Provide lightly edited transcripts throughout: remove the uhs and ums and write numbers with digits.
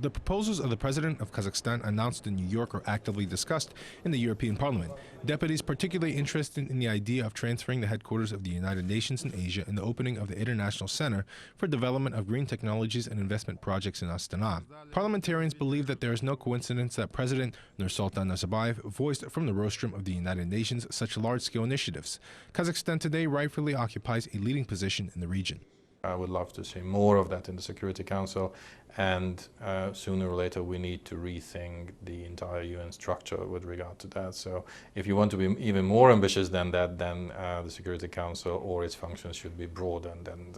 The proposals of the President of Kazakhstan announced in New York are actively discussed in the European Parliament. Deputies particularly interested in the idea of transferring the headquarters of the United Nations in Asia and the opening of the International Center for Development of Green Technologies and Investment Projects in Astana. Parliamentarians believe that there is no coincidence that President Nazarbayev voiced from the rostrum of the United Nations such large-scale initiatives. Kazakhstan today rightfully occupies a leading position in the region. I would love to see more of that in the Security Council, and sooner or later we need to rethink the entire UN structure with regard to that. So if you want to be even more ambitious than that, then the Security Council or its functions should be broadened, and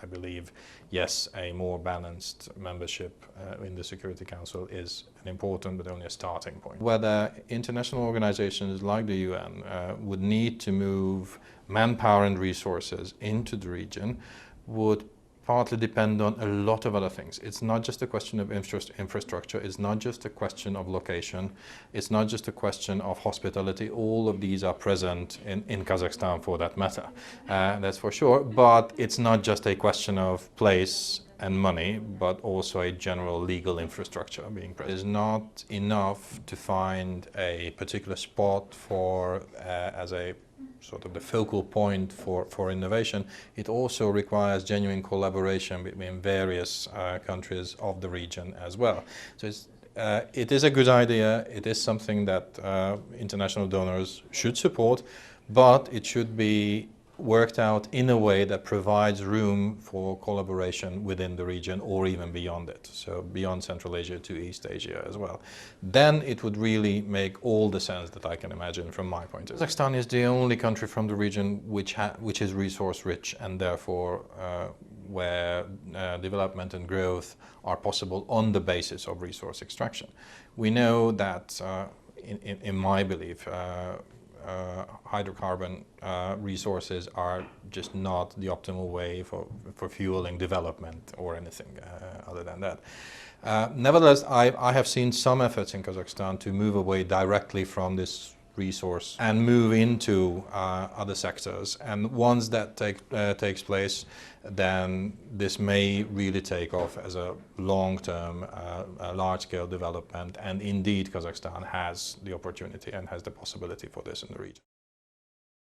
I believe, yes, a more balanced membership in the Security Council is an important but only a starting point. Whether international organizations like the UN would need to move manpower and resources into the region would partly depend on a lot of other things. It's not just a question of infrastructure, it's not just a question of location, it's not just a question of hospitality. All of these are present in Kazakhstan for that matter, that's for sure. But it's not just a question of place and money, but also a general legal infrastructure being present. It's not enough to find a particular spot for as a sort of the focal point for innovation. It also requires genuine collaboration between various countries of the region as well. So it is a good idea. It is something that international donors should support, but it should be worked out in a way that provides room for collaboration within the region or even beyond it, so beyond Central Asia to East Asia as well. Then it would really make all the sense that I can imagine from my point of view. Kazakhstan is the only country from the region which is resource rich, and therefore where development and growth are possible on the basis of resource extraction. We know that, in my belief, hydrocarbon resources are just not the optimal way for fueling development or anything other than that. Nevertheless, I have seen some efforts in Kazakhstan to move away directly from this resource and move into other sectors, and once that takes place, then this may really take off as a long-term, large-scale development, and indeed Kazakhstan has the opportunity and has the possibility for this in the region.